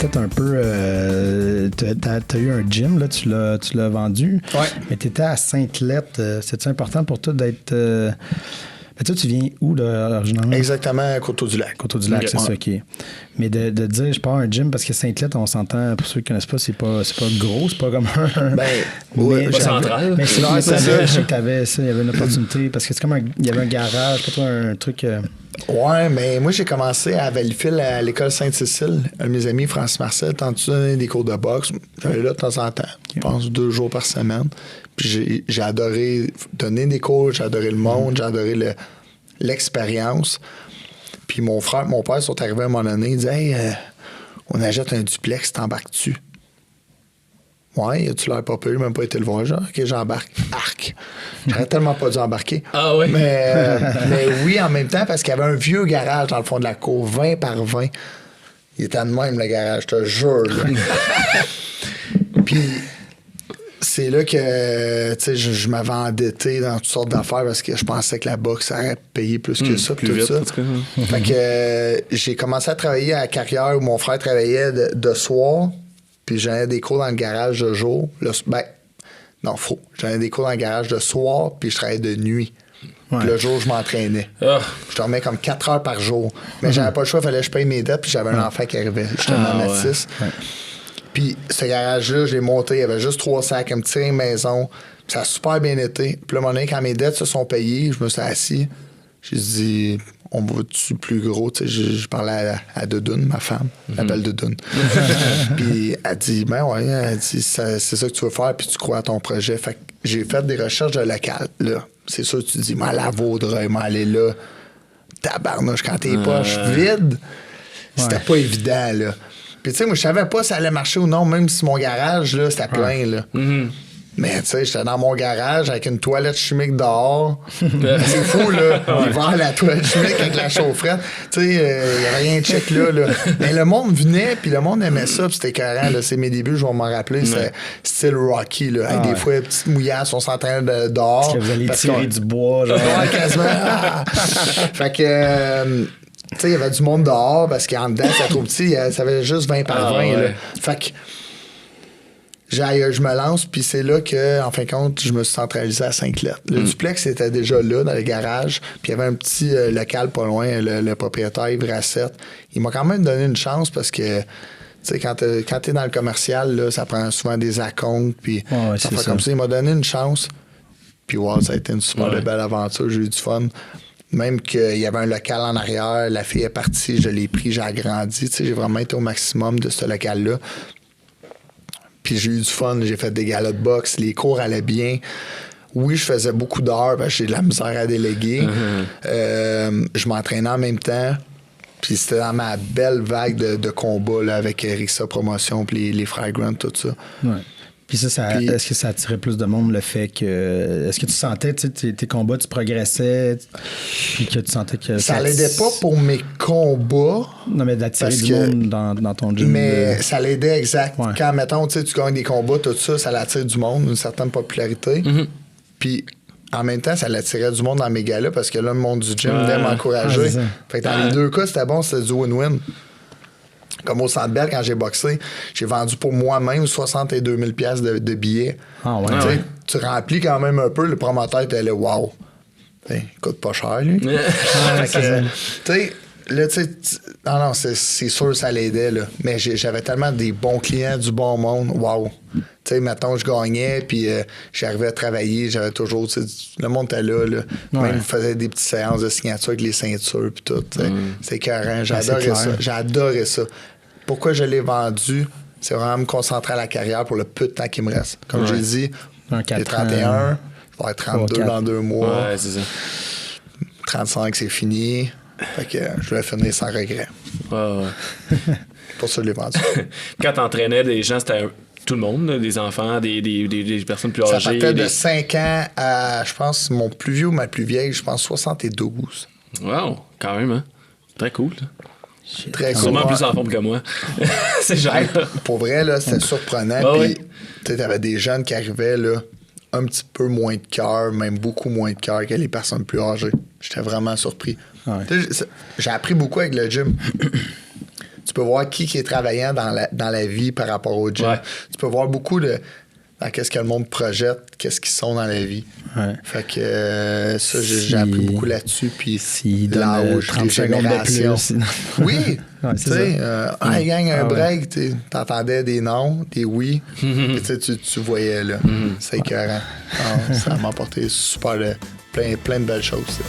peut-être un peu... t'as eu un gym, là, tu l'as vendu. Ouais. Mais t'étais à Sainte-Lettre. C'est-tu important pour toi d'être... Mais toi, tu viens où, là, originalement? Exactement, Coteau-du-Lac. Coteau-du-Lac, Okay. c'est ça qui est. Mais de dire, je pars à un gym, parce que Sainte-Lettre, on s'entend, pour ceux qui ne connaissent pas, c'est pas gros, c'est pas comme un... Ouais, pas central. Mais c'est je sais ça. que t'avais ça, il y avait une opportunité, parce que c'est comme il y avait un garage, pas toi, un truc... Ouais, mais moi, j'ai commencé à Valleyfield, à l'école Sainte-Cécile. Un de mes amis, Francis Marcel, tente donner des cours de boxe. J'allais là de temps en temps. Je pense 2 jours par semaine. Puis j'ai adoré donner des cours, j'ai adoré le monde, j'ai adoré l'expérience. Puis mon père sont arrivés à un moment donné, ils disaient « Hey, on achète un duplex, t'embarques-tu? » Ouais, tu l'air pas payé, même pas été le voir. Genre, OK, j'embarque. Arc. J'aurais tellement pas dû embarquer. Ah oui? Mais oui, en même temps, parce qu'il y avait un vieux garage dans le fond de la cour, 20 par 20. Il était de même, le garage, je te jure. Puis, c'est là que, tu sais, je m'avais endetté dans toutes sortes d'affaires parce que je pensais que la boxe aurait payé plus que ça. Plus tout vite, ça. en tout cas. Fait que j'ai commencé à travailler à la carrière où mon frère travaillait de soir. Puis j'avais des cours dans le garage de jour. Faux. J'avais des cours dans le garage de soir, puis je travaillais de nuit. Ouais. Puis le jour, je m'entraînais. Ah. Je dormais comme 4 heures par jour. Mais j'avais pas le choix, il fallait que je paye mes dettes, puis j'avais un enfant qui arrivait. J'étais dans ma 6. Ouais. Puis ce garage-là, je l'ai monté, il y avait juste 3 sacs, un petit ring maison. Puis ça a super bien été. Puis là, un moment donné, quand mes dettes se sont payées, je me suis assis. J'ai dit, on va-tu plus gros? Tu sais, je parlais à Doudoune, ma femme, la belle Doudoune. Puis elle dit, ben ouais, elle dit, c'est ça que tu veux faire, puis tu crois à ton projet. Fait que j'ai fait des recherches de local, là. C'est sûr, tu te dis, la Vaudreuil, aller là. Tabarnouche, quand t'es poches vides, c'était pas évident, là. Puis tu sais, moi, je savais pas si ça allait marcher ou non, même si mon garage, là, c'était plein, là. Mais tu sais, j'étais dans mon garage avec une toilette chimique dehors. C'est fou, là. L'hiver, la toilette chimique avec la chaufferette. Tu sais, il n'y avait rien de check là. Mais le monde venait, puis le monde aimait ça, puis c'était écœurant, là. C'est mes débuts, je vais m'en rappeler. C'est style Rocky, là. Avec des fois, petites mouillasses, on s'entraînait dehors. Parce que vous allez tirer du bois, genre. Ouais, quasiment. Fait que... tu sais, il y avait du monde dehors parce qu'en dedans, c'était trop petit. Ça avait juste 20 par 20. Ouais. Là. Fait que je me lance, puis c'est là que, en fin de compte, je me suis centralisé à Sainte-Lettre. Le duplex était déjà là, dans le garage, puis il y avait un petit local pas loin, le propriétaire Yves Racette. Il m'a quand même donné une chance parce que, tu sais, quand t'es dans le commercial, là, ça prend souvent des acomptes, puis ça fait comme ça. Il m'a donné une chance, puis wow, ça a été une super belle aventure, j'ai eu du fun. Même qu'il y avait un local en arrière, la fille est partie, je l'ai pris, j'ai agrandi. Tu sais, j'ai vraiment été au maximum de ce local-là. Puis j'ai eu du fun, j'ai fait des galas de boxe, les cours allaient bien. Oui, je faisais beaucoup d'heures parce que j'ai de la misère à déléguer. Je m'entraînais en même temps. Puis c'était dans ma belle vague de combats là, avec Rixa Promotion puis les frères Grant, tout ça. Ouais. Puis ça, est-ce que ça attirait plus de monde, le fait que... Est-ce que tu sentais, tu sais, tes combats, tu progressais, puis que tu sentais que... Ça l'aidait pas pour mes combats. Non, mais d'attirer du monde dans ton gym. Mais ça l'aidait, exact. Ouais. Quand, mettons, tu gagnes des combats, tout ça, ça l'attire du monde, une certaine popularité. Puis en même temps, ça l'attirait du monde dans mes galas parce que là, le monde du gym venait m'encourager. Fait que dans les deux cas, c'était bon, c'était du win-win. Comme au Centre Bell, quand j'ai boxé, j'ai vendu pour moi-même 62 000 $ de billets. Ah ouais. Tu remplis quand même un peu, le promoteur était là, wow. Il coûte pas cher, lui. Tu sais, là, tu sais, non, c'est sûr que ça l'aidait, là. Mais j'avais tellement des bons clients, du bon monde, wow. Tu sais, mettons, je gagnais, puis j'arrivais à travailler, j'avais toujours, tu sais, le monde était là, là. Même, je faisais des petites séances de signature avec les ceintures, puis tout, tu sais. C'est écœurant, j'adorais ça. J'adorais ça. Pourquoi je l'ai vendu? C'est vraiment me concentrer à la carrière pour le peu de temps qui me reste. Comme j'ai dit, j'ai 31, je vais avoir 32 dans 2 mois. Ouais, c'est ça. 35, c'est fini. Fait que je vais finir sans regret. Pour ça, je l'ai vendu. Quand t'entraînais des gens, c'était tout le monde, là, des enfants, des personnes plus âgées. Ça partait de 5 ans à, je pense, mon plus vieux ou ma plus vieille, je pense 72. Wow, quand même, hein? Très cool. Là. Très cool. Sûrement plus en forme que moi. C'est genre. Hey, pour vrai, là, c'était surprenant. Puis, tu t'avais des jeunes qui arrivaient, là, un petit peu moins de cœur, même beaucoup moins de cœur que les personnes plus âgées. J'étais vraiment surpris. Ouais. J'ai appris beaucoup avec le gym. Tu peux voir qui est travaillant dans la vie par rapport au gym. Ouais. Tu peux voir beaucoup de dans qu'est-ce que le monde projette, qu'est-ce qu'ils sont dans la vie. Ouais. Fait que ça, j'ai appris beaucoup là-dessus. Puis S'il donne l'âge, 30 les secondes de générations. plus. Oui! Ouais, Tu c'est sais, ça. hey gang, un Ah ouais. break, t'entendais des noms, des oui, puis tu voyais là. C'est écœurant. Ça m'a apporté super plein de belles choses.